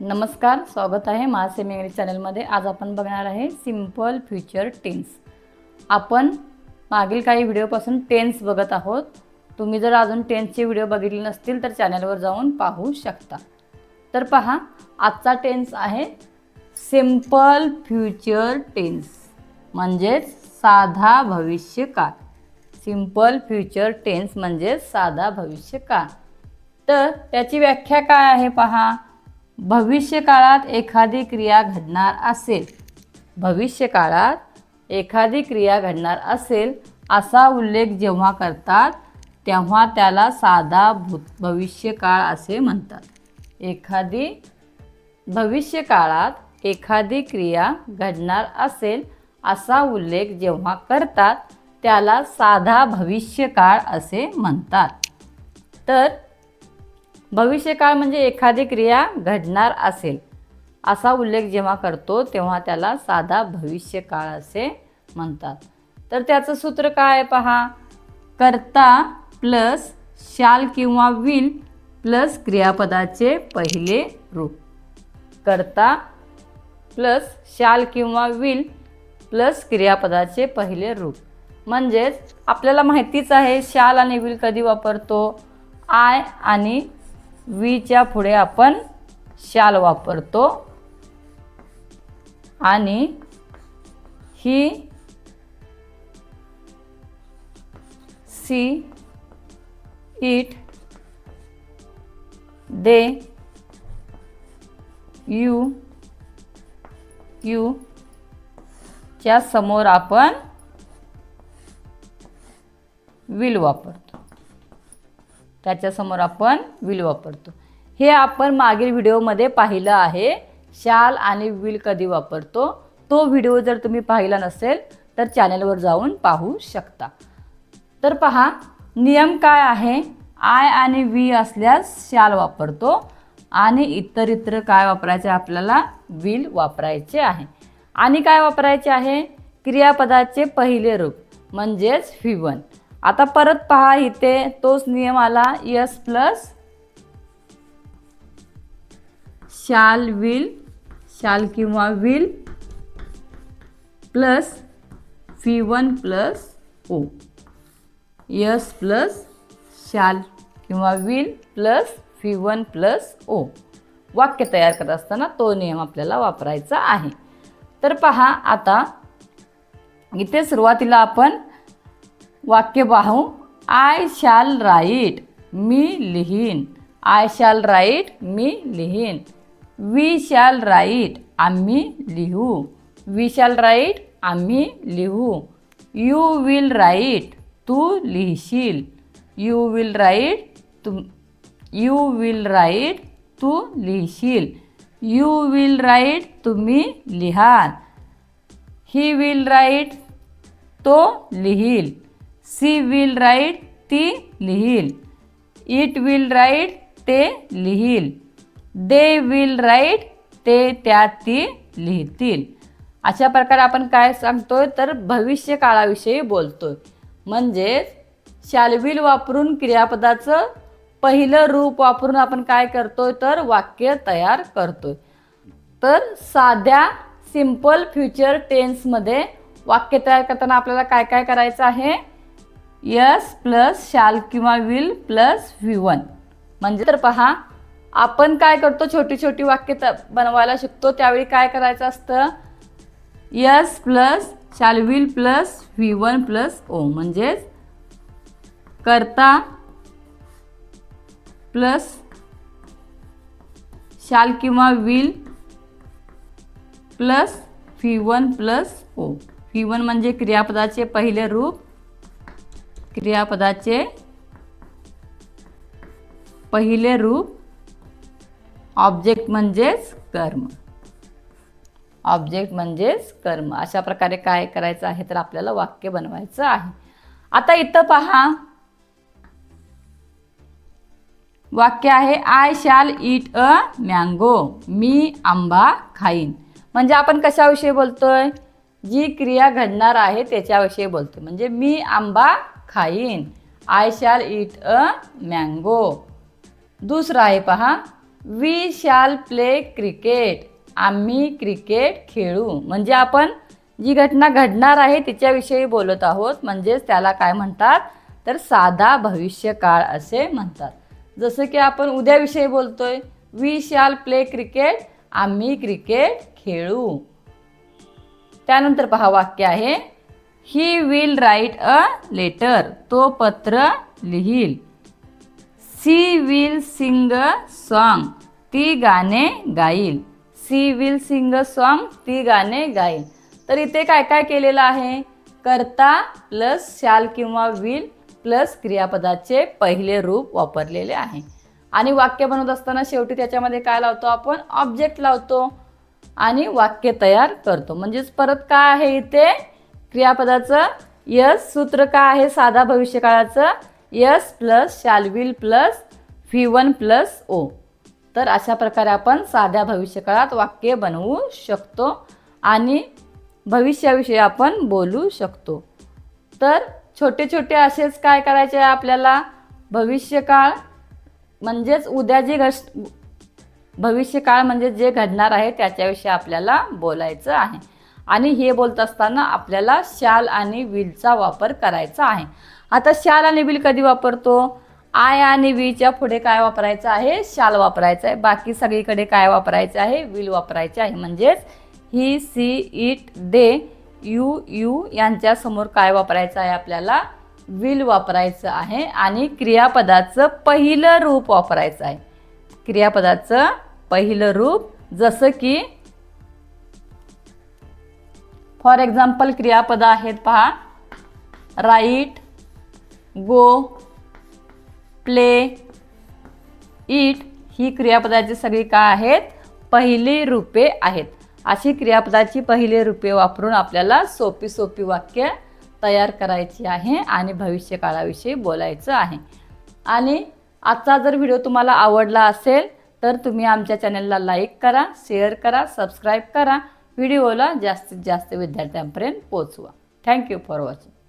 नमस्कार, स्वागत आहे महासेमी इंग्लिश चॅनलमध्ये। आज आपण बघणार आहे सिंपल फ्युचर टेन्स। आपण मागील काही व्हिडिओपासून टेन्स बघत आहोत। तुम्ही जर अजून टेन्सचे व्हिडिओ बघितले नसतील तर चॅनलवर जाऊन पाहू शकता। तर पहा, आजचा टेन्स आहे सिंपल फ्युचर टेन्स, म्हणजे साधा भविष्यकाळ। सिंपल फ्युचर टेन्स म्हणजे साधा भविष्यकाळ। तर त्याची व्याख्या काय आहे पहा। भविष्यकाळात एखादी क्रिया घडणार असेल, भविष्यकाळात एखादी क्रिया घडणार असेल असा उल्लेख जेव्हा करतात तेव्हा त्याला साधा भविष्यकाळ असे म्हणतात। भविष्यकाळात एखादी क्रिया घडणार असेल असा उल्लेख जेव्हा करतात त्याला साधा भविष्यकाळ असे म्हणतात। तर भविष्यकाळ म्हणजे एखादी क्रिया घडणार असेल असा उल्लेख जेव्हा करतो तेव्हा त्याला साधा भविष्यकाळ असे म्हणतात। तर त्याचं सूत्र काय आहे पहा। कर्ता प्लस शाल किंवा विल प्लस क्रियापदाचे पहिले रूप। कर्ता प्लस शाल किंवा विल प्लस क्रियापदाचे पहिले रूप। म्हणजेच आपल्याला माहितीच आहे शाल आणि विल कधी वापरतो। आय आणि वीच्या पुढे आपण शाल वापरतो आणि ही, सी, इट, दे, यू च्या समोर आपण विल वापरतो। त्याच्यासमोर आपण विल वापरतो। हे आपण मागील व्हिडिओमध्ये पाहिलं आहे, शाल आणि विल कधी वापरतो। तो व्हिडिओ जर तुम्ही पाहिला नसेल तर चॅनलवर जाऊन पाहू शकता। तर पहा, नियम काय आहे। आय आणि वी असल्यास शाल वापरतो आणि इतर काय वापरायचे, आपल्याला विल वापरायचे आहे। आणि काय वापरायचे आहे, क्रियापदाचे पहिले रूप म्हणजेच V1। आता परत पहा, इथे तोच नियम आला। Yes plus shall will, shall किंवा will plus V1 plus O. S plus shall किंवा विल प्लस V1 प्लस ओ। वाक्य तयार करत असताना तो नियम आपल्याला वापरायचा आहे। तर पहा, आता इथे सुरुवातीला आपण वाक्य पाहू। आय शॅल राईट, मी लिहीन। आय शॅल राईट, मी लिहीन। वी शॅल राईट, आम्ही लिहू। वी शॅल राईट, आम्ही लिहू। यू विल राईट, तू लिहिशील। यू विल राईट, तू लिहिशील। यू विल राईट, तुम्ही लिहाल। ही विल राईट, तो लिहील। सी विल राईट, ती लिहील। इट विल राईट, ते लिहील। दे विल राईट, ते ती लिहितील। अशा प्रकारे आपण काय सांगतोय, तर भविष्यकाळाविषयी बोलतोय। म्हणजे शॅल विल वापरून क्रियापदाचं पहिलं रूप वापरून आपण काय करतोय, तर वाक्य तयार करतोय। तर साध्या सिंपल फ्युचर टेन्समध्ये वाक्य तयार करताना आपल्याला काय काय करायचं आहे। यस प्लस शाल किंवा विल प्लस V1। म्हणजे तर पहा, आपण काय करतो, छोटी छोटी वाक्य बनवायला शिकतो त्यावेळी काय करायचं असतं। S plus shall will plus V1 plus O. म्हणजेच कर्ता प्लस शाल किंवा will plus V1 plus O. V1 म्हणजे क्रियापदाचे पहिले रूप, क्रियापदाचे पहिले रूप। ऑब्जेक्ट म्हणजेच कर्म, ऑब्जेक्ट म्हणजेच कर्म। अशा प्रकारे काय करायचं आहे, तर आपल्याला वाक्य बनवायचं आहे। आता इथं पहा, वाक्य आहे I shall eat a mango, मी आंबा खाईन। म्हणजे आपण कशाविषयी बोलतोय, जी क्रिया घडणार आहे त्याच्याविषयी बोलतोय। म्हणजे मी आंबा खाईन। I shall eat a mango. दुसरा आहे पहा, वी शॅल प्ले क्रिकेट, आम्ही क्रिकेट खेळू. म्हणजे आपण जी घटना घडणार आहे तिच्याविषयी बोलत आहोत, म्हणजेच त्याला काय म्हणतात तर साधा भविष्यकाळ असे म्हणतात. जसं की आपण उद्याविषयी बोलतोय, वी शॅल प्ले क्रिकेट, आम्ही क्रिकेट खेळू. त्यानंतर पहा वाक्य आहे, he will write a letter, तो पत्र लिहील. She will sing a song, ती गाणे गाईल. She will sing a song, ती गाणे गाईल. तर इथे काय काय केलेलं आहे, कर्ता प्लस शॅल किंवा विल प्लस क्रियापदाचे पहिले रूप वापरलेले आहे. आणि वाक्य बनवत असताना शेवटी त्याच्यामध्ये काय लावतो आपण, ऑब्जेक्ट लावतो आणि वाक्य तयार करतो. म्हणजेच परत काय आहे इथे क्रियापदाचं यस, सूत्र काय आहे साधा भविष्यकाळाचं, S plus shall will plus V1 plus O. तर अशा प्रकारे आपण साध्या भविष्यकाळात वाक्य बनवू शकतो आणि भविष्याविषयी आपण बोलू शकतो. तर छोटे छोटे असेच काय करायचे आहे आपल्याला, भविष्यकाळ म्हणजेच उद्या जे भविष्यकाळ म्हणजे जे घडणार आहे त्याच्याविषयी आपल्याला बोलायचं आहे. आणि हे बोलत असताना आपल्याला शॅल आणि विलचा वापर करायचा आहे. आता शॅल आणि विल कधी वापरतो, आय आणि वीच्या पुढे काय वापरायचं आहे, शॅल वापरायचं आहे. बाकी सगळीकडे काय वापरायचं आहे, विल वापरायचे आहे. म्हणजेच ही, सी, इट, दे, यू यांच्या समोर काय वापरायचं आहे आपल्याला, विल वापरायचं आहे. आणि क्रियापदाचं पहिलं रूप वापरायचं आहे. क्रियापदाचं पहिलं रूप जसं की फॉर एक्झाम्पल क्रियापदं आहेत पहा, राईट, गो, प्ले, इट. ही क्रियापदाची सगळी काय आहेत, पहिली रूपे आहेत. अशी क्रियापदाची पहिली रूपे वापरून आपल्याला सोपी सोपी वाक्य तयार करायची आहे आणि भविष्यकाळाविषयी बोलायचं आहे. आणि आजचा जर व्हिडिओ तुम्हाला आवडला असेल तर तुम्ही आमच्या चॅनलला लाईक करा, शेअर करा, सबस्क्राईब करा. व्हिडिओला जास्तीत जास्त विद्यार्थ्यांपर्यंत पोहोचवा. Thank you for watching.